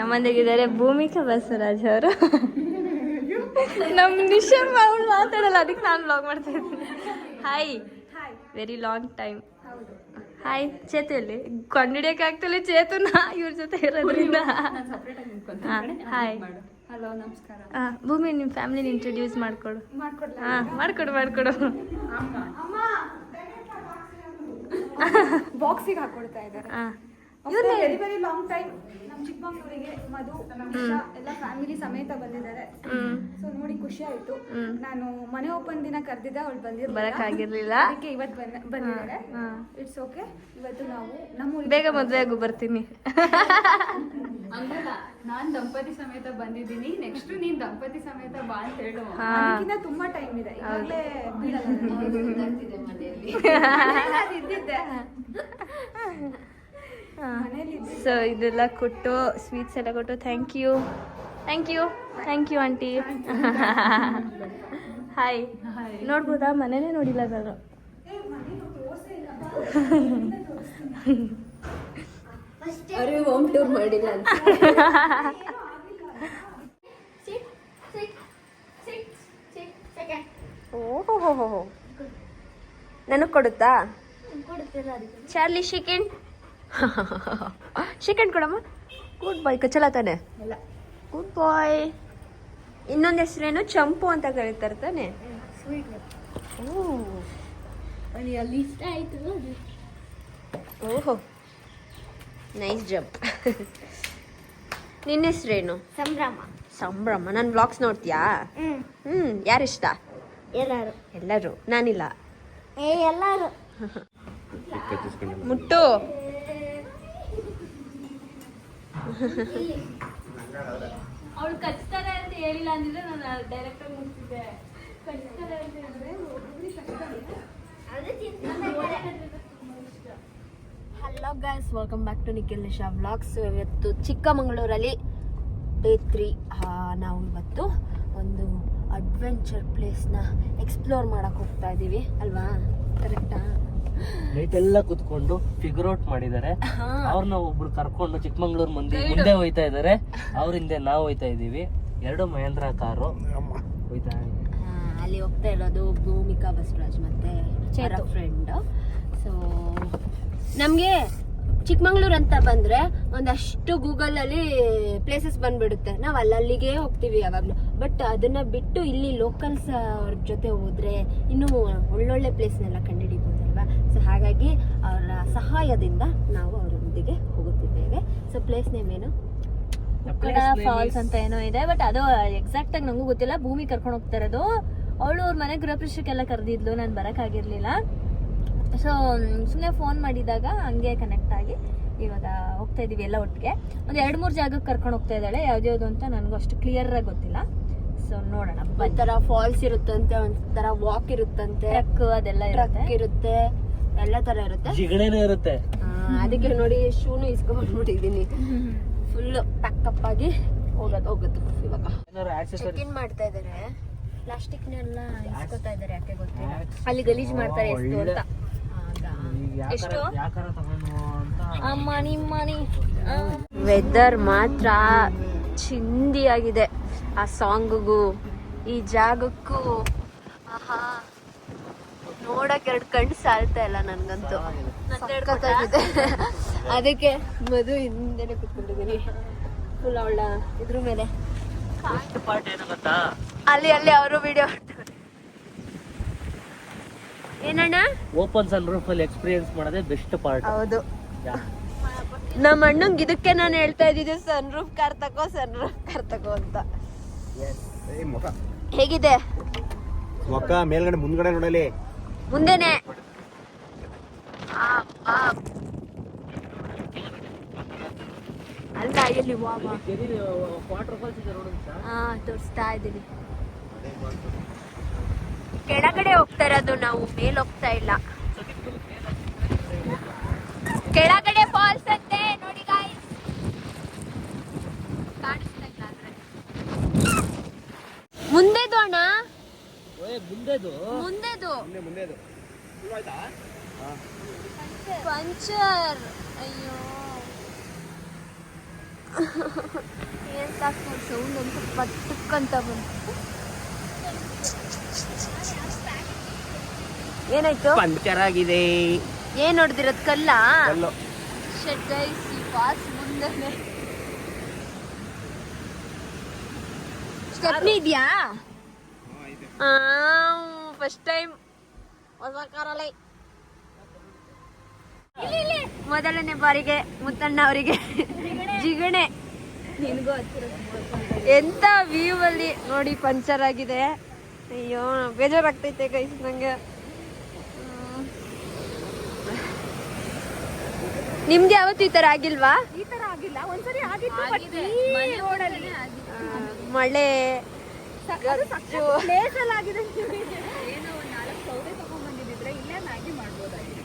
ನಮ್ಮಂದಿಗಿದ್ದಾರೆ ಭೂಮಿಕಾ ಬಸವರಾಜ್ ಅವರು. ನಮ್ಮ ನಿಶಮ್ಮ ಅವಳು ಮಾತಾಡಲ್ಲ, ಅದಕ್ಕೆ ನಾನು ಬ್ಲಾಗ್ ಮಾಡ್ತಾ ಇದ್ದೀನಿ. Hi, very long time. Hi Chethu, ಎಲ್ಲಿ ಕೊಂಡಿಡಿಯಕ್ಕೆ ಆಗ್ತಲ್ಲ ಚೇತುನ ಇವ್ರ ಜೊತೆ ಇರೋದ್ರಿಂದ. ಹಾಯ್, ಹಲೋ, ನಮಸ್ಕಾರ. ಭೂಮಿ, ನಿಮ್ಮ ಫ್ಯಾಮಿಲಿನ ಇಂಟ್ರೊಡ್ಯೂಸ್ ಮಾಡ್ಕೊಡು. ಮಾಡ್ಕೊಡು. ಬಾಕ್ಸಿಗೆ ಹಾಕೊಡ್ತಾ ಇದ್ದಾರೆ. Very very long time. ನಮ್ಮ ಚಿಕ್ಕಮಗಳೂರಿಗೆ ಮಧು ನಿಶಾ ಎಲ್ಲ ಫ್ಯಾಮಿಲಿ ಸಮೇತ ಬಂದಿದ್ದಾರೆ. ಸೊ ನೋಡಿ ಖುಷಿ ಆಯ್ತು. ನಾನು ಮನೆ ಓಪನ್ ದಿನ ಕರೆದಿದ್ದೆ, ಅವಳು ಬರಕ್ಕಾಗಿರ್ಲಿಲ್ಲ, ಅದಕ್ಕೆ ಇವತ್ತು ಬಂದಿದ್ದಾರೆ. It's okay. ಇವತ್ತು ನಾವು ನಮ್ಮ ಬೇಗ ಮದುವೆ ಆಗು ಬರ್ತೀನಿ. ಹಂಗಲ್ಲ, ನಾನ್ ದಂಪತಿ ಸಮೇತ ಬಂದಿದ್ದೀನಿ. ನೆಕ್ಸ್ಟ್ ನೀನ್ ದಂಪತಿ ಸಮೇತ ಬಾ ಅಂತ ಹೇಳು. ಅದಕ್ಕಿಂತ ತುಂಬಾ ಟೈಮ್ ಇದೆ. ಈಗಲೇ ಇದ್ದಿದ್ದೆ. ಸೊ ಇದೆಲ್ಲ ಕೊಟ್ಟು, ಸ್ವೀಟ್ಸ್ ಎಲ್ಲ ಕೊಟ್ಟು, ಥ್ಯಾಂಕ್ ಯು ಆಂಟಿ. ಹಾಯ್, ನೋಡ್ಬೋದಾ? ಮನೇನೇ ನೋಡಿಲ್ಲ ನಾನು. ಹೋಮ್ ಟೂರ್ ಮಾಡಿಲ್ಲ ಅಂತ. ಓಹೋ, ನನಗೆ ಕೊಡುತ್ತಾ? ಚಾರ್ಲಿ ಚಿಕನ್ ಕೊಡಮ್ಮ. ಗುಡ್ ಬಾಯ್. ಕಚ್ಚಲ ತಾನೆ? ಗುಡ್ ಬಾಯ್. ಇನ್ನೊಂದು ಹೆಸರೇನು? ಚಂಪು ಅಂತ ಕರೀತಾರೆ ತಾನೆ? ಓಹೋ, ನೈಸ್ ಜಂಪ್. ನಿನ್ನ ಹೆಸರೇನು? ಸಂಭ್ರಮ. ನನ್ನ ಬ್ಲಾಗ್ಸ್ ನೋಡ್ತೀಯಾ? ಯಾರಿಷ್ಟ? ಎಲ್ಲರೂ. ನಾನಿಲ್ಲ. ಎಲ್ಲರೂ ಮುಟ್ಟು. ಅವಳು ಕಚ್ತಾರೆ ಅಂತ ಹೇಳಿಲ್ಲ ಅಂದಿದ್ರೆ ನಾನು ಡೈರೆಕ್ಟ್ ಆಗಿ ಮುಗಿಸಿದ್ದೆ. ಕಚ್ತಾರೆ ಅಂತ ಹೇಳಿದ್ರೆ hello guys, welcome back to Nikhil Nisha vlogs. ಇವತ್ತು ಚಿಕ್ಕಮಗಳೂರಲ್ಲಿ ಡೇ 3. ನಾವು ಇವತ್ತು ಒಂದು ಅಡ್ವೆಂಚರ್ ಪ್ಲೇಸ್ನ ಎಕ್ಸ್ಪ್ಲೋರ್ ಮಾಡಕ್ಕೆ ಹೋಗ್ತಾ ಇದ್ದೀವಿ ಅಲ್ವಾ? ಕರೆಕ್ಟಾ? ನೈಟ್ ಎಲ್ಲ ಕುತ್ಕೊಂಡು ಫಿಗರ್ ಔಟ್ ಮಾಡಿದ್ದಾರೆ. ಅವ್ರನ್ನ ಒಬ್ರು ಕರ್ಕೊಂಡು ಚಿಕ್ಕಮಂಗ್ಳೂರ್ ಮಂದಿ ಮುಂದೆ ಹೋಯ್ತಾ ಇದಾರೆ, ಅವ್ರ ಹಿಂದೆ ನಾವು ಹೋಯ್ತಾ ಇದೀವಿ. 2 ಮಹೇಂದ್ರ ಕಾರು ಹೋಯ್ತಾ. ಅಲ್ಲಿ ಹೋಗ್ತಾ ಇರೋದು ಭೂಮಿಕಾ ಬಸವರಾಜ್ ಮತ್ತೆ ಫ್ರೆಂಡ್. ಸೊ ನಮ್ಗೆ ಚಿಕ್ಕಮಂಗ್ಳೂರ್ ಅಂತ ಬಂದ್ರೆ ಒಂದಷ್ಟು ಗೂಗಲ್ ಅಲ್ಲಿ ಪ್ಲೇಸಸ್ ಬಂದ್ಬಿಡುತ್ತೆ. ನಾವು ಅಲ್ಲಿಗೆ ಹೋಗ್ತೀವಿ ಯಾವಾಗ್ಲೂ. ಬಟ್ ಅದನ್ನ ಬಿಟ್ಟು ಇಲ್ಲಿ ಲೋಕಲ್ಸ್ ಅವ್ರ ಜೊತೆ ಹೋದ್ರೆ ಇನ್ನೂ ಒಳ್ಳೊಳ್ಳೆ ಪ್ಲೇಸ್ನೆಲ್ಲ ಕಂಡುಹಿಡಿಬಹುದಲ್ವಾ? ಸೊ ಹಾಗಾಗಿ ಅವರ ಸಹಾಯದಿಂದ ನಾವು ಅವರೊಂದಿಗೆ ಹೋಗುತ್ತಿದ್ದೇವೆ. ಸೊ ಪ್ಲೇಸ್ ನೇಮ್ ಏನು? ಫಾಲ್ಸ್ ಅಂತ ಏನೋ ಇದೆ, ಬಟ್ ಅದು ಎಕ್ಸಾಕ್ಟ್ ಆಗಿ ನಂಗೂ ಗೊತ್ತಿಲ್ಲ. ಭೂಮಿ ಕರ್ಕೊಂಡು ಹೋಗ್ತಾ ಇರೋದು. ಅವಳು ಅವ್ರ ಮನೆ ಗೃಹಪ್ರವೇಶಕ್ಕೆಲ್ಲ ಕರೆದಿದ್ಲು, ನಾನು ಬರಕ್ಕಾಗಿರ್ಲಿಲ್ಲ. ಸೊ ಸುಮ್ಮನೆ ಫೋನ್ ಮಾಡಿದಾಗ ಹಂಗೆ ಕನೆಕ್ಟ್ ಆಗಿ ಇವಾಗ ಹೋಗ್ತಾ ಇದೀವಿ ಎಲ್ಲ ಒಟ್ಟಿಗೆ. ಒಂದು 2-3 ಜಾಗಕ್ಕೆ ಕರ್ಕೊಂಡು ಹೋಗ್ತಾ ಇದ್ದಾಳೆ. ಯಾವ್ದು ಅಂತ ನನಗೂ ಅಷ್ಟು ಕ್ಲಿಯರ್ ಆಗಿ ಗೊತ್ತಿಲ್ಲ. ಸೊ ನೋಡೋಣ. ಒಂಥರ ಫಾಲ್ಸ್ ಇರುತ್ತಂತೆ, ಒಂಥರ ವಾಕ್ ಇರುತ್ತಂತೆ, ಟ್ರಕ್ ಅದೆಲ್ಲ ಇರುತ್ತೆ, ಎಲ್ಲ ತರ ಇರುತ್ತೆ, ಜಿಗಣೆನೂ ಇರುತ್ತೆ. ಅದಕ್ಕೆ ನೋಡಿ ಶೂನು ಇಸ್ಕೊಂಡ್ಬಿಟ್ಟಿದೀನಿ. ಫುಲ್ ಪ್ಯಾಕಪ್ ಆಗಿ ಹೋಗೋದು. ಇವಾಗ ಚೆಕ್ ಇನ್ ಮಾಡ್ತಾ ಇದಾರೆ. ಪ್ಲಾಸ್ಟಿಕ್ನೆಲ್ಲ ಇಸ್ಕೊತಾ ಇದಾರೆ. ಯಾಕೆ ಗೊತ್ತಿಲ್ಲ, ಅಲ್ಲಿ ಗಲೀಜ್ ಮಾಡ್ತಾರೆ. ಎಷ್ಟು ಅಂತ? ಎಷ್ಟು? ಮನಿ ವೆದರ್ ಮಾತ್ರ ಚಿಂದಿಯಾಗಿದೆ. ಆ ಸಾಂಗ್ಗೂ ಈ ಜಾಗಕ್ಕೂ ನೋಡಕ್ 2 ಕಣ್ಣು ಸಾಲ್ತಾ ಇಲ್ಲ ನನ್ಗಂತೂ. ಅದಕ್ಕೆ ಮಧು ಹಿಂದೆನೆ ಕುತ್ಕೊಂಡಿದ್ದೀನಿ. ಫುಲ್ ಅವಳ ಇದ್ರ ಮೇಲೆ. ಅಲ್ಲಿ ಅವರು ವಿಡಿಯೋ ಮಾಡ್ತಾರೆ. ಏನಣ್ಣ? ಓಪನ್ ಸನ್ ರೂಫ್ ಅಲ್ಲಿ ಎಕ್ಸ್ಪೀರಿಯನ್ಸ್ ಮಾಡೋದೇ ಬೆಸ್ಟ್ ಪಾರ್ಟ್. ಹೌದು. ನಮ್ಮ ಅಣ್ಣಂಗ್ ಇದಕ್ಕೆ ನಾನು ಹೇಳ್ತಾ ಇದ್ದಿದ್ದು ಸನ್ ರೂಫ್ ಕಾರ್ ತಗೋ ಅಂತ. ಹೇಗಿದೆ ಮೇಲ್ಗಡೆ ಮುಂದ್ಗಡೆ ನೋಡಲಿ, ಮುಂದೆನೆ. ಅಲ್ಲ ಎಲ್ಲಿ ವಾಟರ್ ಫಾಲ್ಸ್ ಇದೆ ನೋಡಿ. ತೋರಿಸ್ತಾ ಇದ್ದೀನಿ. ಕೆಳಗಡೆ ಹೋಗ್ತಾ ಇರೋದು ನಾವು, ಮೇಲ್ ಹೋಗ್ತಾ ಇಲ್ಲ. ಕೆಳಗಡೆ ಫಾಲ್ಸ್ ಅಂತೆ ನೋಡಿ ಗಾಯ್ಸ್. ಕಾಣಿಸ್ತಾ ಇಲ್ಲ ಆದ್ರೆ. ಮುಂದೆದು ಅಣ್ಣ, ಮುಂದೆದು ಪಂಚರ್. ಅಯ್ಯೋ ಏನ್ ಸಾಕು ಸೌಂಡ್ ಅಂತ ಪಟ್ಟಕ್ಕಂತ ಬಂತು. ಏನಾಯ್ತು? ಪಂಚರ್ ಆಗಿದೆ. ಏನ್ ನೋಡ್ದಿರೋದ್ ಕಲ್ಲ? ಕಲ್ಲು. ಶೆಡ್ ಗೈಸ್, ಈ ಪಾಸ್ ಮುಂದೆನೆ ಸ್ಟೆಪ್ನಿ ಇದೆಯಾ? ಫಸ್ಟ್ ಟೈಮ್ ಹೊಸ ಕಾರಲ್ಲಿ ಮೊದಲನೇ ಬಾರಿಗೆ ಮುತ್ತಣ್ಣ ಅವರಿಗೆ ಜಿಗಣೆ. ಎಂತ ವ್ಯೂ ಅಲ್ಲಿ ನೋಡಿ ಪಂಚರ್ ಆಗಿದೆ. ಅಯ್ಯೋ ಬೇಜಾರಾಗ್ತೈತೆ ಗೈಸ್ ನಂಗೆ. ನಿಮ್ಗೆ ಯಾವತ್ತು ಈ ತರ ಆಗಿಲ್ವಾ? ಈ ತರ ಆಗಿಲ್ಲ, ಒಂದ್ಸರಿ ಆಗಿತ್ತು. ಮಳೆ ಪ್ಲೇಸ್ ಅಲ್ಲಿ ಆಗಿದೆ. ಏನೋ ಒಂದ್ 4 ಸೌದೆ ತಗೊಂಡ್ಬಂದಿದ್ರೆ ಇಲ್ಲೇ ಮ್ಯಾಗಿ ಮಾಡ್ಬೋದಾಗಿತ್ತು.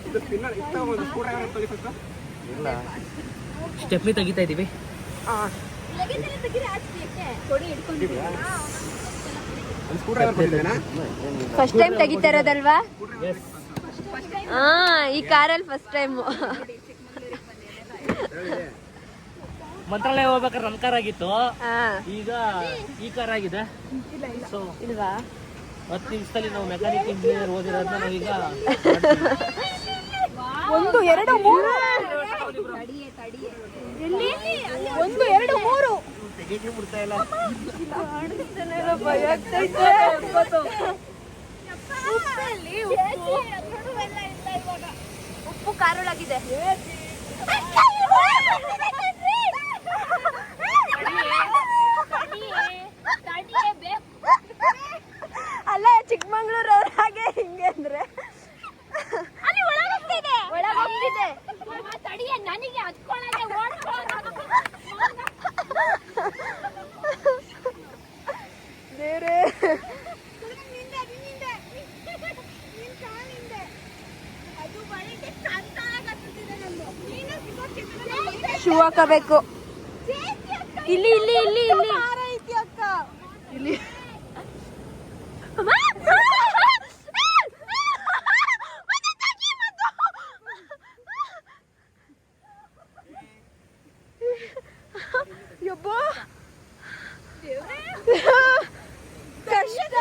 ಇಲ್ಲ ಸ್ಟೆಪ್ನಿ ತೆಗಿತಾ ಇದೀವಿ. ಫಸ್ಟ್ ಟೈಮ್ ತೆಗಿತಾ ಇರೋದಲ್ವಾ? ಹಾ, ಈ ಕಾರಲ್ಲಿ ಫಸ್ಟ್ ಟೈಮ್. ಮಂತ್ರಾಲಯ ಹೋಗ್ಬೇಕಾದ್ರೆ ನಮ್ ಕಾರ್ ಆಗಿತ್ತು, ಈಗ ಈ ಕಾರ್ ಆಗಿದೆ. ಸೊ ಇಲ್ವಾ? 10 ನಿಮಿಷದಲ್ಲಿ ನಾವು ಮೆಕ್ಯಾನಿಕ್ ಇಂಜಿನಿಯರ್ ಓದಿರೋದನ್ನ ನಾವೀಗ 1 2 3 1 2 3 ತೆಗಿಯಕ್ಕೆ ಬಿಡ್ತಾ ಇಲ್ಲ. ಉಪ್ಪು ಕಾರೊಳಗಿದೆ. ಅಲ್ಲ ಚಿಕ್ಕಮಂಗ್ಳೂರ್ ಅವ್ರ ಹಾಗೆ ಹಿಂಗೆ ಅಂದ್ರೆ ಒಳಗೋಗ್ತಿದೆ. ನನಗೆ ಬೇರೆ ಶೂ ಹಾಕಬೇಕು. ಇಲ್ಲಿ ಇಲ್ಲಿ ಇಲ್ಲಿ ಇಲ್ಲಿ ಇಲ್ಲಿ ಕಷ್ಟ.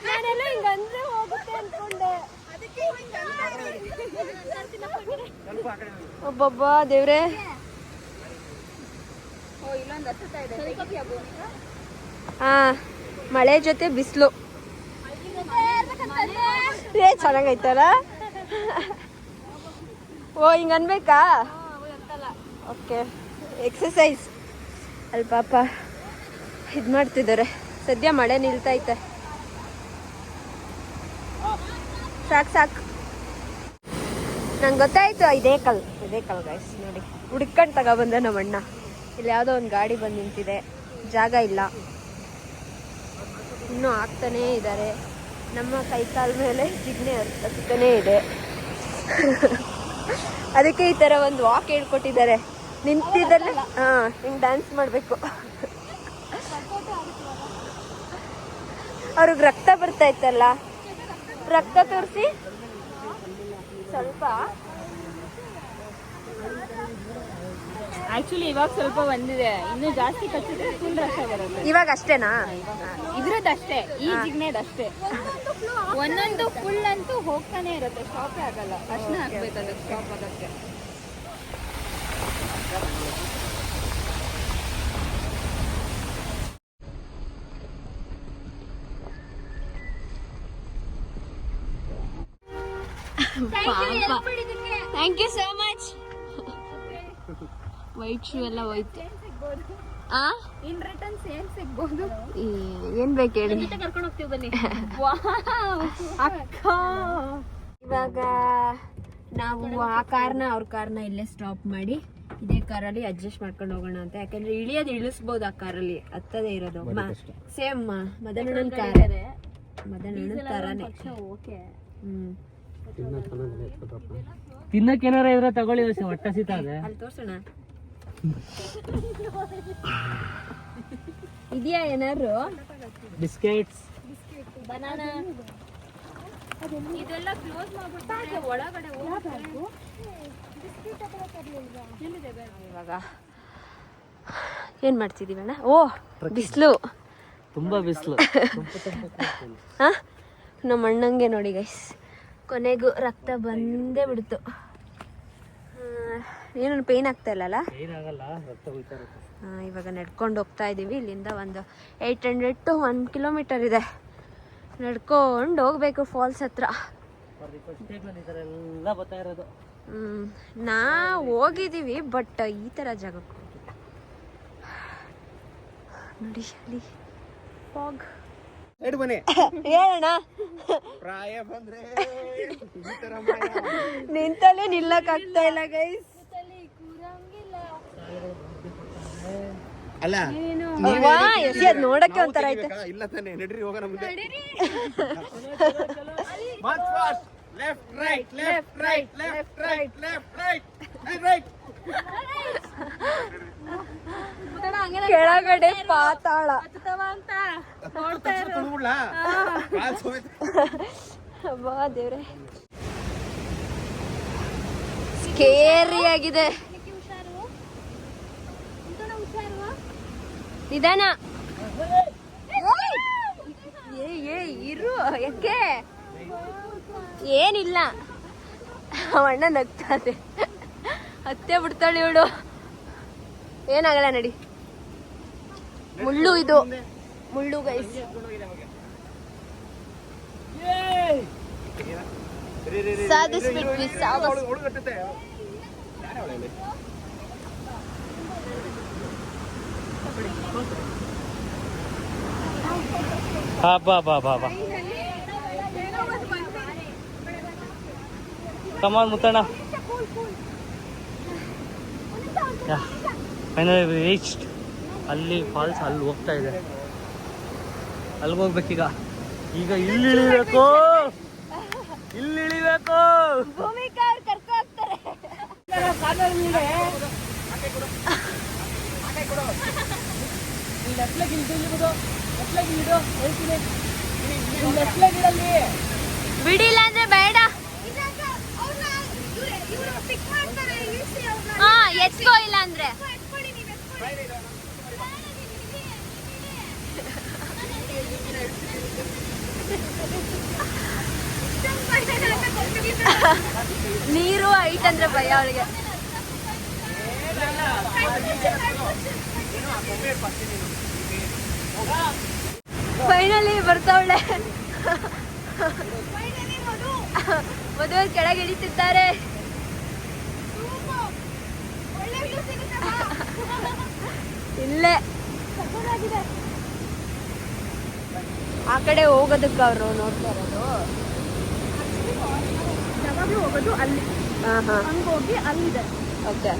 ನಾನೆಲ್ಲ ಹಿಂಗಂದ್ರೆ ಹೋಗುತ್ತೆ ಅನ್ಕೊಂಡೆ. ಒಬ್ಬೊಬ್ಬ ದೇವ್ರೆ. ಹಾ, ಮಳೆ ಜೊತೆ ಬಿಸಿಲು ಚೆನ್ನಾಗೈತಲ್ಲ. ಓ ಹಿಂಗ ಅನ್ಬೇಕಾ? ಓಕೆ, ಎಕ್ಸಸೈಸ್ ಅಲ್ಲಿ ಪಾಪ ಇದು ಮಾಡ್ತಿದ್ದಾರೆ. ಸದ್ಯ ಮಳೆ ನಿಲ್ತೈತೆ. ಸಾಕು ಸಾಕು, ನಂಗೆ ಗೊತ್ತಾಯ್ತು. ಇದೇ ಕಲ್ ಗೈಸ್ ನೋಡಿ, ಹುಡ್ಕೊಂಡು ತಗೊಬಂದ ನಮ್ಮ ಅಣ್ಣ. ಇಲ್ಲಿ ಯಾವುದೋ ಒಂದು ಗಾಡಿ ಬಂದು ನಿಂತಿದೆ, ಜಾಗ ಇಲ್ಲ. ಇನ್ನೂ ಆಗ್ತಾನೇ ಇದ್ದಾರೆ. ನಮ್ಮ ಕೈಕಾಲ ಮೇಲೆ ಜಿಗ್ನೆ ಹತ್ತಾನೇ ಇದೆ. ಅದಕ್ಕೆ ಈ ಥರ ಒಂದು ವಾಕ್ ಹೇಳ್ಕೊಟ್ಟಿದ್ದಾರೆ. ನಿಂತಿದ್ದಲ್ಲೇ ಹಿಂಗೆ ಡ್ಯಾನ್ಸ್ ಮಾಡಬೇಕು. ಅವ್ರಿಗೆ ರಕ್ತ ಬರ್ತಾ ಇತ್ತಲ್ಲ, ರಕ್ತ ತೋರಿಸಿ ಸ್ವಲ್ಪ. ಆಕ್ಚುಲಿ ಇವಾಗ ಸ್ವಲ್ಪ ಬಂದಿದೆ, ಇನ್ನು ಜಾಸ್ತಿ ಕಚ್ಚಿದ್ರೆ ಫುಲ್ ರಸ ಬರುತ್ತೆ. ಇವಾಗ ಅಷ್ಟೇನಾ? ಇದ್ರದ್ದಷ್ಟೇ, ಈ ಜಿಗ್ನೆದಷ್ಟೇ. ಒಂದೊಂದು ಫುಲ್ ಅಂತೂ ಹೋಗ್ತಾನೆ ಇರುತ್ತೆ, ಸ್ಟಾಪೇ ಆಗಲ್ಲ. ಅಷ್ಟೇ ಹಾಕ್ಬೇಕು ಅದಕ್ಕೆ, ಸ್ಟಾಪ್ ಅದಕ್ಕೆ. Thank you so much. White shoe ಎಲ್ಲ ಹೋಯ್ತು. ಇನ್ ರಿಟರ್ನ್ಸ್ ಏನ್ ಸಿಗ್ಬೋದು? ಏನ್ ಬೇಕು ಹೇಳಿ, ಕರ್ಕೊಂಡು ಹೋಗ್ತೀವಿ ಬನ್ನಿ. ಅಕ್ಕ, ಇವಾಗ ನಾವು ಆ ಕಾರ್ನ ಅವ್ರ ಕಾರ್ನ ಇಲ್ಲೇ ಸ್ಟಾಪ್ ಮಾಡಿ ಇದೇ ಕಾರಲ್ಲಿ ಅಡ್ಜಸ್ಟ್ ಮಾಡ್ಕೊಂಡು ಹೋಗೋಣ ಅಂತ. ಯಾಕಂದ್ರೆ ಇಳಿಸ್ಬೋದು ಆ ಕಾರಲ್ಲಿ, ಹತ್ತದೇ ಇರೋದು. ಸೇಮ್ ಮದನಣ್ಣನ ಕಾರ್, ಮದನಣ್ಣನ ತರಾನೇ. ತಿನ್ನಕ್ಕೆ ಏನಾರ ಇದ್ರೆ ತಗೊಳ್ಳಿ, ಹೊಟ್ಟೆ ಸೀತಾ ಇದೆ. ಅಲ್ಲಿ ತೋರ್ಸೋಣ, ಇದೆಯಾ ಏನಾದ್ರು? ಬಿಸ್ಕೆಟ್ಸ್, ಬನಾನಾ, ಇದೆಲ್ಲ ಕ್ಲೋಸ್ ಮಾಡ್ಬಿಟ್ಟು ಒಳಗಡೆ ಹೋಗ್ಬೇಕು. ಇವಾಗ ಏನ್ ಮಾಡ್ತಿದೀವಿ ಅಣ್ಣ? ಓ ಬಿಸಿಲು, ತುಂಬಾ ಬಿಸಿಲು. ಹಾ ನಮ್ಮ ಅಣ್ಣಂಗೆ ನೋಡಿ ಗೈಸ್, ಕೊನೆಗೂ ರಕ್ತ ಬಂದೇ ಬಿಡ್ತು. ಏನು ಪೇನ್ ಆಗ್ತಾ ಇಲ್ಲಲ್ಲ? ಏನಾಗಲ್ಲ, ರಕ್ತ ಹೋಗ್ತಾ ಇರುತ್ತೆ. ಇವಾಗ ನಡ್ಕೊಂಡು ಹೋಗ್ತಾ ಇದ್ದೀವಿ. ಇಲ್ಲಿಂದ ಒಂದು 800 to 1 ಕಿಲೋಮೀಟರ್ ಇದೆ. ನಡ್ಕೊಂಡು ಹೋಗ್ಬೇಕು ಫಾಲ್ಸ್ ಹತ್ರ. ಎಲ್ಲ ಬರ್ತಾ ಇರೋದು. ನಾ ಹೋಗಿದ್ದೀವಿ, ಬಟ್ ಈ ಥರ ಜಾಗಕ್ಕೆ ಹೋಗಿಲ್ಲ ನೋಡಿ. ಅಲ್ಲಿ ಫಾಗ್. ಹೇಳೋಣ, ಪ್ರಾಯ ಬಂದ್ರೆ ನಿಂತಲ್ಲೇ ನಿಲ್ಲಕ್ಕಾಗ್ತಾ ಇಲ್ಲ ಗೈಸ್. ಅಲ್ಲ ಅದ್ ನೋಡಕ್ಕೆ ಒಂಥರ ಐತೆ. ಇಲ್ಲ ತಾನೆ, ನಡ್ರಿ ಹೋಗೋಣ ಮುಂದೆ. Left right left right left right left right right. ಕೆಳಗಡೆ ಪಾತಾಳ. ಬಾ ದೇವ್ರೆ, ಸ್ಕೇರಿ ಆಗಿದೆ. ನಿಧಾನ. ಇರು, ಯಾಕೆ? ಏನಿಲ್ಲ, ಅಣ್ಣ ನಗ್ತಾದೆ. ಹತ್ತೆ ಬಿಡ್ತಾಳೆ ಇವಳು. ಏನಾಗಲ್ಲ ನಡಿ. ಮುಳ್ಳು ಇದು, ಮುಳ್ಳು ಗೈಸ್. ಸಾಧಿಸ್ಬಿಟ್ವಿ, ಬಾ ಬಾ ಬಾ ಬಾ. ಕಮಾನ್ ಮುತ್ತಣ್ಣ. Finally reached. ಅಲ್ಲಿ ಫಾಲ್ಸ್ ಅಲ್ಲಿ ಹೋಗ್ತಾ ಇದೆ. ಅಲ್ಲಿಗೆ ಹೋಗ್ಬೇಕೀಗ. ಈಗ ಇಲ್ಲಿ ಇಳಿಬೇಕು, ಇಲ್ಲಿ ಇಳಿಬೇಕು. ಭೂಮಿಕಾ ಅವ್ರು ಕರ್ಕೊ ಹೋಗ್ತಾರೆ. ಬಿಡಿಲ್ಲ ಅಂದ್ರೆ ಬೇಡ. ಹಾ, ಎತ್ಕೋ ಇಲ್ಲ ಅಂದ್ರೆ. ನೀರು ಐಟ್ ಅಂದ್ರೆ ಭಯ ಅವಳಿಗೆ. ಫೈನಲಿ ಬರ್ತಾವಳೆ. ಮದುವೆ ಕೆಳಗೆ ಇಳಿತಿದ್ದಾರೆ. ಇಲ್ಲೇ ಆ ಕಡೆ ಹೋಗೋದಕ್ಕೆ ಅವರು ನೋಡ್ತಾ ಇರೋದು. ಯಾವಾಗಲೂ ಹೋಗೋದು ಅಲ್ಲಿ. ಹಂಗೆ ಹೋಗಿ ಅಲ್ಲಿದೆ. ಓಕೆ.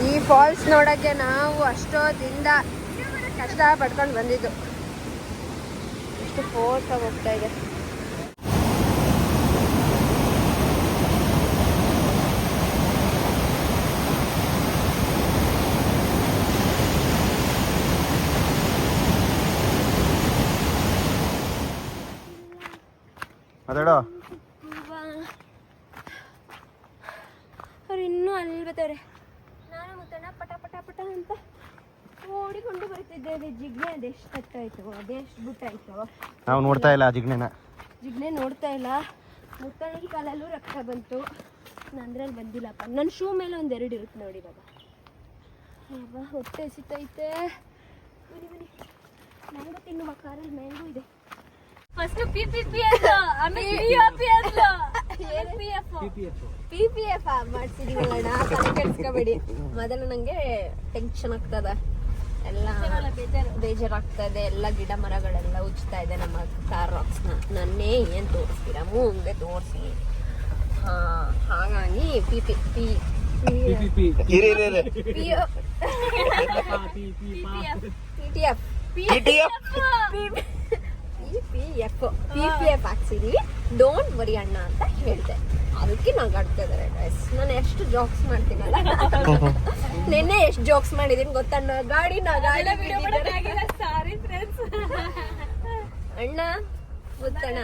ಈ ಫಾಲ್ಸ್ ನೋಡಕ್ಕೆ ನಾವು ಅಷ್ಟೊಂದಿಂದ ಕಷ್ಟ ಪಡ್ಕೊಂಡು ಬಂದಿದ್ದು. ಎಷ್ಟು ಫೋರ್ಸ್ ಆಗಿ ಹೋಗ್ತಾ ಇದೆ. ಮಾತಾಡೋ. ಅವ್ರು ಇನ್ನೂ ಅಲ್ಲಿ ಬರ್ತಾರೆ. ನಾನು ಮುತ್ತಣ್ಣ ಪಟ ಪಟ ಪಟ ಅಂತ ಓಡಿಕೊಂಡು ಬರ್ತಿದ್ದೇವೆ. ಜಿಗ್ನೆ ಅದೆಷ್ಟು ಕಟ್ಟಾಯ್ತು, ಅದೆಷ್ಟು ಬಿಟ್ಟಾಯ್ತು. ನಾವು ನೋಡ್ತಾ ಇಲ್ಲ ಜಿಗ್ನೆನ. ಜಿಗ್ನೆ ನೋಡ್ತಾ ಇಲ್ಲ. ಮುತ್ತಣ್ಣನ ಕಾಲಲ್ಲೂ ರಕ್ತ ಬಂತು, ನಂದ್ರಲ್ಲಿ ಬಂದಿಲ್ಲಪ್ಪ. ನನ್ನ ಶೂ ಮೇಲೆ ಒಂದೆರಡು ಇರುತ್ತೆ ನೋಡಿ ಬಾಬಾ. ಬಾಬಾ ಹೊಟ್ಟೆ ಎಸಿತೈತೆ. ಬನ್ನಿ ಬನ್ನಿ, ಮ್ಯಾಂಗೋ ತಿನ್ನುವ. ಕಾರಲ್ಲಿ ಮ್ಯಾಂಗೋ ಇದೆ. First PPF ಮಾಡ್ಸಿದೀವಲ್ಲ, ಕೆಡ್ಸ್ಕೋಬೇಡಿ. ಮೊದಲು ನಂಗೆ ಟೆನ್ಷನ್ ಆಗ್ತದೆ, ಎಲ್ಲ ಬೇಜಾರಾಗ್ತದೆ. ಎಲ್ಲ ಗಿಡ ಮರಗಳೆಲ್ಲ ಉಜ್ತಾ ಇದೆ ನಮ್ಮ ಕಾರ್ ರಾಕ್ಸ್ನ. ನನ್ನೇ ಏನ್ ತೋರಿಸ್ತೀರಾ, ಮುಂದೆ ತೋರಿಸಿ. ಹಾಗಾಗಿ PPF ಹಾಕ್ಸಿದೀವಿ, ಡೋಂಟ್ ವರಿ ಅಣ್ಣ ಅಂತ ಹೇಳ್ದೆ. ಅದಕ್ಕೆ ನಗಾಡ್ತಾ ಇದಾರೆ ಗೈಸ್. ನಾನು ಎಷ್ಟು ಜೋಕ್ಸ್ ಮಾಡ್ತೀನಲ್ಲ, ನಿನ್ನೆ ಎಷ್ಟು ಜೋಕ್ಸ್ ಮಾಡಿದೀನಿ ಗೊತ್ತಣ್ಣ. ಗಾಡಿ ಸಾರಿ ಫ್ರೆಂಡ್ಸ್. ಅಣ್ಣ ಗೊತ್ತಣ್ಣ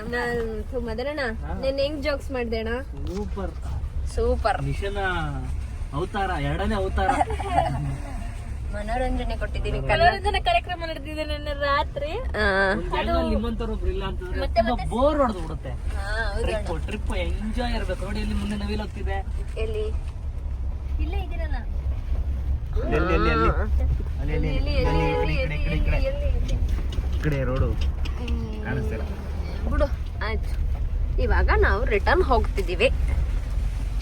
ಮದರಣ್ಣ ನೀನ್ ಹೆಂಗ್ ಜೋಕ್ಸ್ ಮಾಡ್ದೆ ಅಣ್ಣ? Super super. ನಿಶನ ಅವತಾರ, ಎರಡನೇ ಅವತಾರ. ಮನೋರಂಜನೆ ಕೊಟ್ಟಿದ್ದೀವಿ. ಮನೋರಂಜನೆ ಕಾರ್ಯಕ್ರಮ ನಡೆದಿದೆ ನಿನ್ನೆ ರಾತ್ರಿ. ನಿಮ್ಮಂತವ್ರು ಒಬ್ರು ಇಲ್ಲ ಅಂತಂದ್ರೆ ಬೋರ್ ಹೊಡೆದು ಬಿಡುತ್ತೆ. ಟ್ರಿಪ್ ಎಂಜಾಯ್ ಇರ್ಬೇಕು. ನೋಡಿ ಇಲ್ಲಿ ಮುಂದೆ ನವಿಲ್ ಹೋಗ್ತಿದೆ. ಎಲ್ಲಿ? ಇಲ್ಲೇ ಇದೀರಲ್ಲ. ಈ ಕಡೆ ರೋಡು ಕಾಣಿಸ್ತಿಲ್ಲ ಬಿಡು ಆಯ್ತು. ಇವಾಗ ನಾವು ರಿಟರ್ನ್ ಹೋಗ್ತಿದ್ದೀವಿ.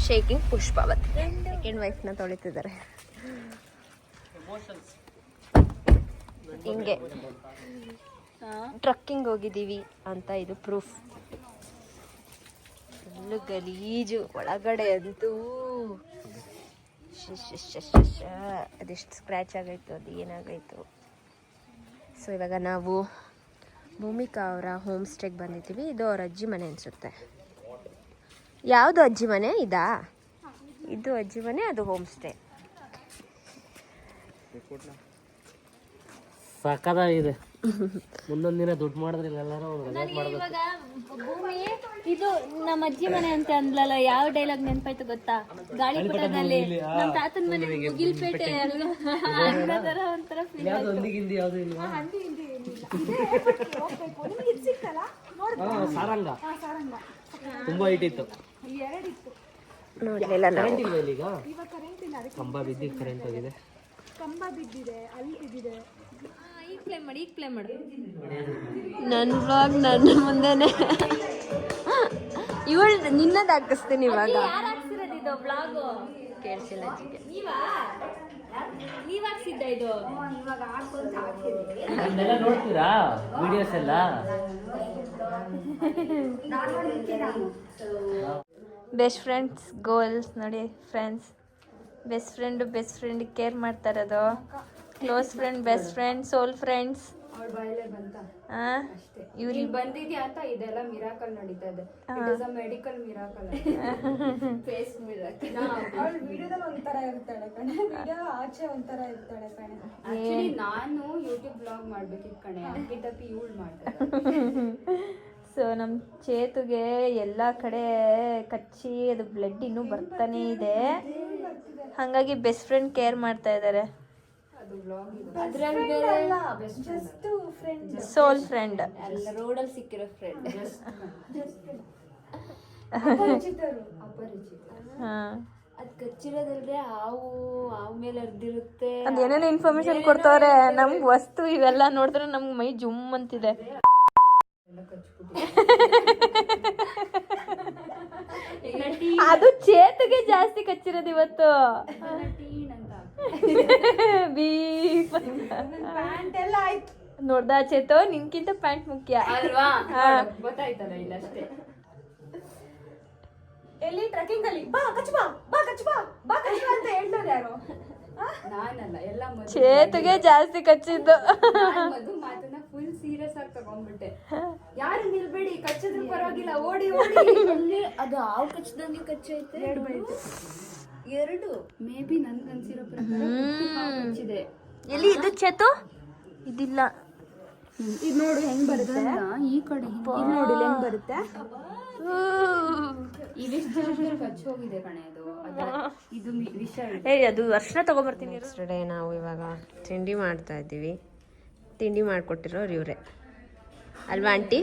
ಶೇಕಿಂಗ್ ಪುಷ್ಪಾವತಿ ಸೆಕೆಂಡ್ ವೈಫ್ನ ತೊಳಿತಿದ್ದಾರೆ. ಹಿಂಗೆ ಟ್ರಕ್ಕಿಂಗ್ ಹೋಗಿದ್ದೀವಿ ಅಂತ ಇದು ಪ್ರೂಫ್. ಫುಲ್ಲು ಗಲೀಜು ಒಳಗಡೆ ಅಂತೂ. ಅದೆಷ್ಟು ಸ್ಕ್ರ್ಯಾಚ್ ಆಗೈತು, ಅದು ಏನಾಗೈತು. ಸೊ ಇವಾಗ ನಾವು ಭೂಮಿಕಾ ಅವರ ಹೋಮ್ ಸ್ಟೇಗೆ ಬಂದಿದ್ದೀವಿ. ಇದು ಅವ್ರ ಅಜ್ಜಿ ಮನೆ ಅನಿಸುತ್ತೆ. ಯಾವುದು ಅಜ್ಜಿ ಮನೆ? ಇದಾ? ಇದು ಅಜ್ಜಿ ಮನೆ, ಅದು ಹೋಮ್ ಸ್ಟೇ. ಸಕ್ಕದಾಗಿದೆ. ಮುಂದೊಂದ್ ದಿನ ದುಡ್ಡು ಮಾಡಿದ್ರೆ ಎಲ್ಲರೂ ಇವಾಗ ಭೂಮಿ ಇದು ನಮ್ಮ ಅಜ್ಜಿ ಮನೆ ಅಂತ ಅಂದ್ಲಲ್ಲ, ಯಾವ ಡೈಲಾಗ್ ನೆನಪಾಯ್ತು ಗೊತ್ತಾ? ಗಾಳಿಪಟದಲ್ಲಿ ನಮ್ಮ ತಾತನ ಮನೆ ಮುಗಿಲ್ಪೇಟೆ ತರ ಒಂಥರ ಫೀಲ್. ಸಾರಂಗ ತುಂಬಾ ಹೈಟ್ ಇತ್ತು. ನೋಡ್ಲಿಲ್ಲ ನಾವು. ಕರೆಂಟ್ ಇಲ್ಲ ಈಗ. ಕಂಬ ಬಿದ್ದಿದ್ದು ಕರೆಂಟ್ ಹೋಗಿದೆ. ಕಂಬ ಬಿದ್ದಿದೆ, ಅಲ್ಲಿ ಬಿದ್ದಿದೆ. ಈಗ ಪ್ಲೇ ಮಾಡು. ನನ್ನ ವ್ಲಾಗ್ ನನ್ನ ಮುಂದೆನೆ. ಇವಳು ನಿನ್ನದು ಹಾಕಿಸ್ತೀನಿ ಇವಾಗ. ಯಾರು ಹಾಕ್ಸಿರೋದು ಇದು ವ್ಲಾಗು? ಕೇಳಿಸಿಲ್ಲ ಅಜ್ಜಿಗೆ. ನೀವ್ ಹಾಕ್ಸಿದ್ದ ಇದು? ಇದನ್ನೆಲ್ಲ ನೋಡ್ತೀರಾ ವಿಡಿಯೋಸ್ ಎಲ್ಲ? ಬೆಸ್ಟ್ ಫ್ರೆಂಡ್ಸ್ ಗೋಲ್ಸ್ ನೋಡಿ ಫ್ರೆಂಡ್ಸ್. ಬೆಸ್ಟ್ ಫ್ರೆಂಡ್ ಕೇರ್ ಮಾಡ್ತಾ ಇರೋದು. Close friend, best friend, soul friends. ಇವ್ರಿಗೆ ಬಂದಿದ್ಯಾ ಅಂತ ಇದೆಲ್ಲ ಮಿರಾಕಲ್ ನಡೀತಾ ಇದೆ. It is a medical miracle. Face miracle. ಅವಳು ವಿಡಿಯೋದಲ್ಲಿ ಒಂಥರ ಇರ್ತಾಳೆ ಕಣೆ, ವಿಡಿಯೋ ಆಚೆ ಒಂಥರ ಇರ್ತಾಳೆ ಕಣೆ. ಆಕ್ಚುಲಿ ನಾನು ಯೂಟ್ಯೂಬ್ ಬ್ಲಾಗ್ ಮಾಡ್ಬೇಕಿತ್ತು ಕಣೆ, ಅಪ್ಪಿ ಇವಳು ಮಾಡ್ತಾಳೆ. ಸೊ ನಮ್ಮ ಚೇತುಗೆ ಎಲ್ಲ ಕಡೆ ಕಚ್ಚಿ ಅದು ಬ್ಲಡ್ ಇನ್ನೂ ಬರ್ತಾನೆ ಇದೆ. ಹಾಗಾಗಿ ಬೆಸ್ಟ್ ಫ್ರೆಂಡ್ ಕೇರ್ ಮಾಡ್ತಾ ಇದ್ದಾರೆ. ಸೋಲ್ ಫ್ರೆಂಡ್, ರೋಡಲ್ಲಿ ಸಿಕ್ಕಿರೋ ಫ್ರೆಂಡ್. ಅದ್ ಕಚ್ಚಿರೋದಲ್ದೆ ಹಾವು ಮೇಲೆ ಹರಿದಿರುತ್ತೆ. ಅದೇನೇನು ಇನ್ಫಾರ್ಮೇಶನ್ ಕೊಡ್ತವ್ರೆ. ನಮ್ಗೆ ವಸ್ತು ಇವೆಲ್ಲ ನೋಡಿದ್ರೆ ನಮ್ಗೆ ಮೈ ಜುಮ್ ಅಂತಿದೆ. ಅದು ಚೇತುಗೆ ಜಾಸ್ತಿ ಕಚ್ಚಿರೋದು ಇವತ್ತು. ನೋಡ್ದ ಚೇತು, ನಿನ್ಕಿಂತ ಪ್ಯಾಂಟ್ ಮುಖ್ಯ ಅಲ್ವಾ? ಗೊತ್ತಾಯ್ತಲ್ಲ ಇಲ್ಲ ಅಷ್ಟೇ. ಎಲ್ಲಿ ಟ್ರೆಕ್ಕಿಂಗ್ ಅಲ್ಲಿ ಬಾ ಕಚ್ಚು ಅಂತ ಹೇಳ್ತಾರೆ ಯಾರು? ನಾನಲ್ಲ, ಎಲ್ಲ ಚೇತುಗೆ ಜಾಸ್ತಿ ಕಚ್ಚಿದ್ದು. ಮಧು ಮಾತನ್ನ ಫುಲ್ ಸೀರಿಯಸ್ ಆಗಿ ತಗೊಂಡ್ಬಿಟ್ಟೆ. ಯಾರು ನಿಲ್ಬೇಡಿ, ಕಚ್ಚಿದ್ರು ಪರವಾಗಿಲ್ಲ, ಓಡಿ ಓಡಿ. ಅದು ಹಾವು ಕಚ್ಚದಂಗೆ ಕಚ್ಚೈತೆ. ಎರಡು ಮೇ ಬಿ ನನ್ಗೆ ಅನ್ಸಿರೋ ಪ್ರಕಾರ ಕಚ್ಚಿದೆ. ಎಲ್ಲಿ ಇದು ಚೇತು? ಇದಿಲ್ಲ. ಇದು ನೋಡು ಹೆಂಗ್ ಬರುತ್ತೆ. ಈ ಕಡೆ ನೋಡಿ ಹೆಂಗ್ ಬರುತ್ತೆ. ಇವಿಷ್ಟು ಕಚ್ಚಿ ಹೋಗಿದೆ ಕಣೆ ಅದು. ಇದು ವಿಷ. ಅದು ಅರ್ಶನ ತಗೊಂಡ್ಬರ್ತೀನಿ. ನೆಕ್ಸ್ಟ್ ಡೇ ನಾವು ಇವಾಗ ತಿಂಡಿ ಮಾಡ್ತಾ ಇದ್ದೀವಿ. ತಿಂಡಿ ಮಾಡಿಕೊಟ್ಟಿರೋರು ಇವರೇ ಅಲ್ವಾ ಆಂಟಿ?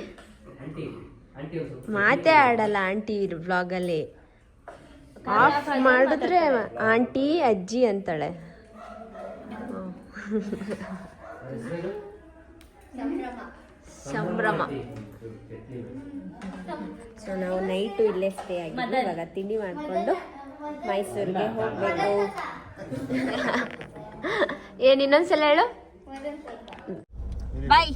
ಮಾತೇ ಆಡಲ್ಲ ಆಂಟಿ ವ್ಲಾಗಲ್ಲಿ. ಆಫ್ ಮಾಡಿದ್ರೆ ಆಂಟಿ ಅಜ್ಜಿ ಅಂತಾಳೆ. ಸಂಭ್ರಮ. ಸೊ ನಾವು ನೈಟು ಇಲ್ಲೇ ಸ್ಟೇ ಆಗಿದ್ವಿ. ಇವಾಗ ತಿಂಡಿ ಮಾಡಿಕೊಂಡು ಮೈಸೂರಿಗೆ ಹೋಗಬೇಕು. ಏನು ಇನ್ನೊಂದ್ಸಲ ಹೇಳು? ಬಾಯ್.